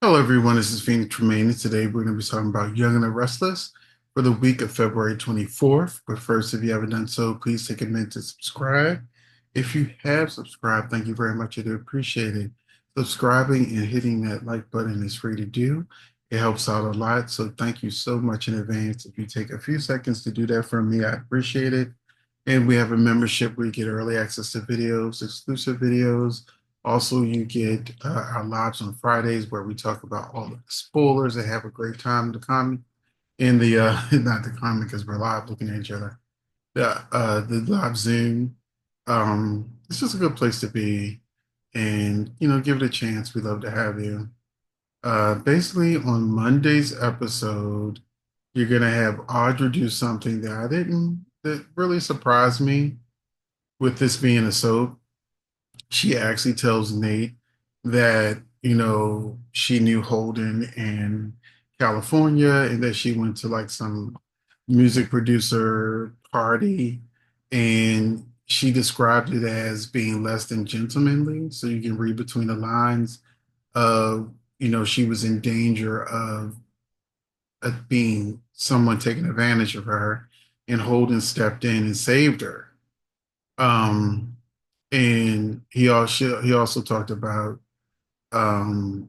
Hello, everyone. This is Phoenix Tremaine, and today we're going to be talking about Young and the Restless for the week of February 24th. But first, if you haven't done so, please take a minute to subscribe. If you have subscribed, thank you very much. I do appreciate it. Subscribing and hitting that like button is free to do. It helps out a lot. So thank you so much in advance. If you take a few seconds to do that for me, I appreciate it. And we have a membership where you get early access to videos, exclusive videos. Also, you get our lives on Fridays where we talk about all the spoilers and have a great time in the comment in the not the comment because we're live looking at each other. The live Zoom. It's just a good place to be, and give it a chance. We'd love to have you. Basically, on Monday's episode, you're gonna have Audra do something that really surprised me with this being a soap. She actually tells Nate that, she knew Holden in California and that she went to like some music producer party, and she described it as being less than gentlemanly. So you can read between the lines of, she was in danger of being someone taking advantage of her, and Holden stepped in and saved her. Um, and he also talked about um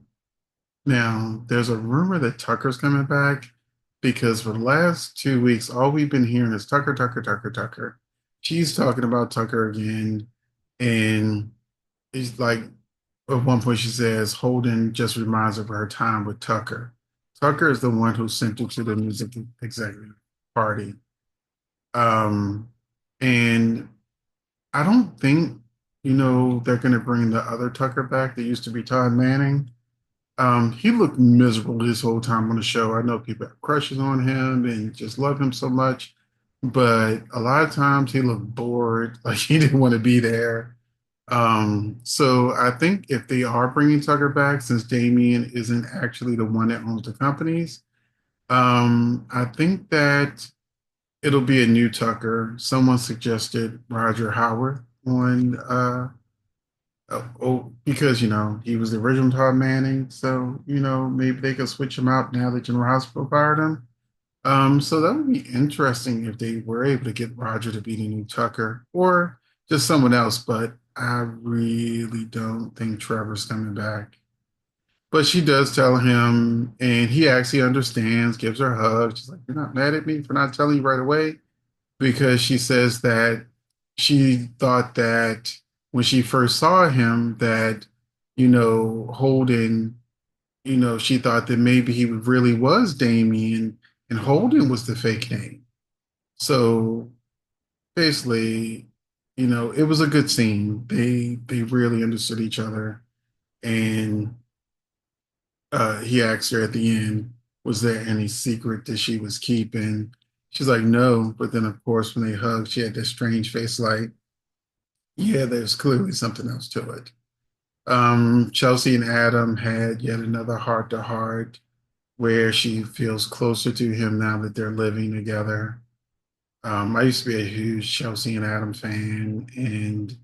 now there's a rumor that Tucker's coming back because for the last 2 weeks all we've been hearing is Tucker, Tucker, Tucker, Tucker. She's talking about Tucker again, and it's like at one point she says Holden just reminds her of her time with Tucker. Tucker is the one who sent her to the music executive party. Um, and I don't think, they're going to bring the other Tucker back that used to be Todd Manning. He looked miserable his whole time on the show. I know people have crushes on him and just love him so much, but a lot of times he looked bored, like he didn't want to be there. So I think if they are bringing Tucker back, since Damien isn't actually the one that owns the companies, I think that it'll be a new Tucker. Someone suggested Roger Howard on because he was the original Todd Manning, so maybe they could switch him out now that General Hospital fired him. So that would be interesting if they were able to get Roger to be the new Tucker or just someone else, but I really don't think Trevor's coming back. But she does tell him, and he actually understands, gives her a hug. She's like, "You're not mad at me for not telling you right away," because she says that she thought that when she first saw him that Holden, she thought that maybe he really was Damien and Holden was the fake name. So basically, it was a good scene. They really understood each other, and he asked her at the end, was there any secret that she was keeping? She's like, no. But then, of course, when they hugged, she had this strange face like, yeah, there's clearly something else to it. Chelsea and Adam had yet another heart to heart where she feels closer to him now that they're living together. I used to be a huge Chelsea and Adam fan, and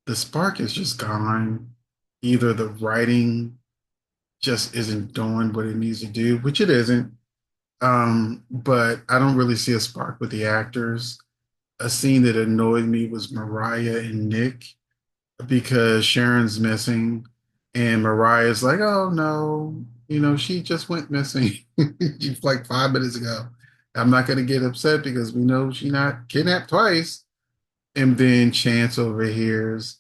the spark is just gone. Either the writing just isn't doing what it needs to do, which it isn't. But I don't really see a spark with the actors. A scene that annoyed me was Mariah and Nick because Sharon's missing, and Mariah's like, "Oh no, she just went missing like 5 minutes ago. I'm not going to get upset because we know she not kidnapped twice." And then Chance overhears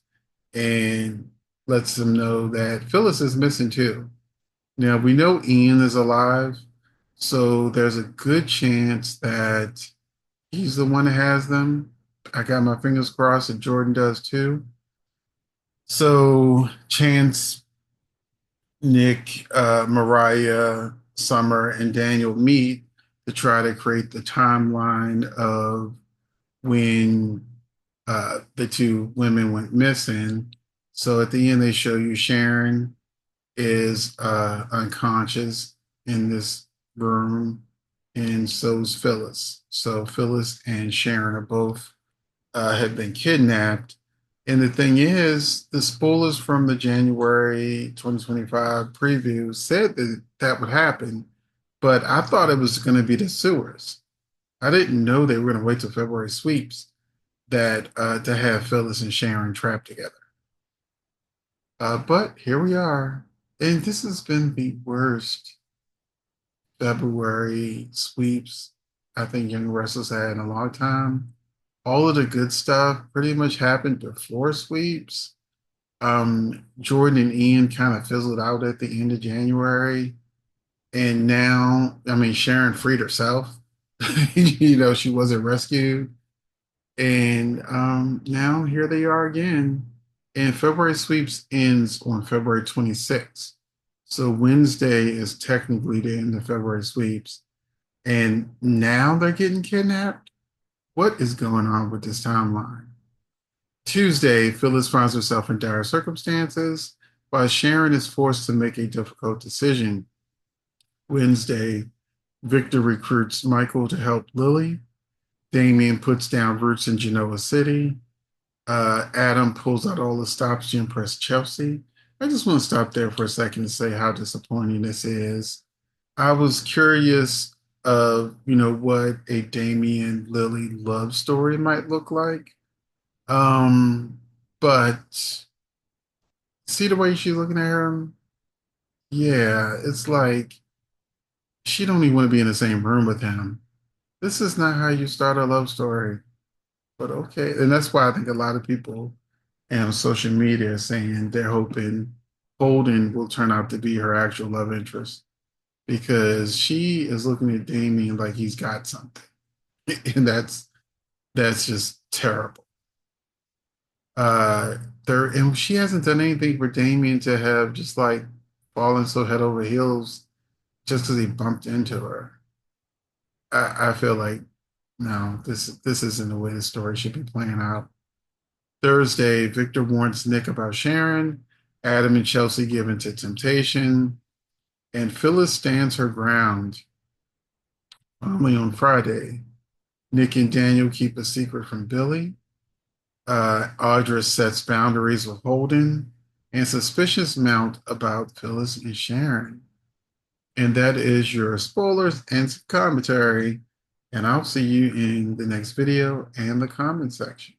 and lets them know that Phyllis is missing too. Now we know Ian is alive, so there's a good chance that he's the one that has them. I got my fingers crossed that Jordan does too. So Chance, Nick, Mariah, Summer, and Daniel meet to try to create the timeline of when the two women went missing. So at the end, they show you Sharon is unconscious in this room, and so's Phyllis. So Phyllis and Sharon are both have been kidnapped. And the thing is, the spoilers from the January 2025 preview said that that would happen, but I thought it was going to be the sewers. I didn't know they were going to wait till February sweeps that to have Phyllis and Sharon trapped together. But here we are, and this has been the worst February sweeps I think Young Wrestlers had in a long time. All of the good stuff pretty much happened before sweeps. Jordan and Ian kind of fizzled out at the end of January. And now, I mean, Sharon freed herself. She wasn't rescued. And now here they are again. And February sweeps ends on February 26th. So Wednesday is technically the end of February sweeps. And now they're getting kidnapped. What is going on with this timeline? Tuesday, Phyllis finds herself in dire circumstances while Sharon is forced to make a difficult decision. Wednesday, Victor recruits Michael to help Lily. Damien puts down roots in Genoa City. Adam pulls out all the stops to impress Chelsea. I just want to stop there for a second to say how disappointing this is. I was curious of, what a Damien Lily love story might look like. Um, but see the way she's looking at him? Yeah, it's like she don't even want to be in the same room with him. This is not how you start a love story. But okay. And that's why I think a lot of people on social media are saying they're hoping Holden will turn out to be her actual love interest because she is looking at Damien like he's got something. And that's just terrible. Uh there and she hasn't done anything for Damien to have just like fallen so head over heels just because he bumped into her. I feel like no, this isn't the way the story should be playing out. Thursday, Victor warns Nick about Sharon. Adam and Chelsea give in to temptation, and Phyllis stands her ground. Only on Friday, Nick and Daniel keep a secret from Billy. Audra sets boundaries with Holden, and suspicions mount about Phyllis and Sharon. And that is your spoilers and some commentary. And I'll see you in the next video and the comment section.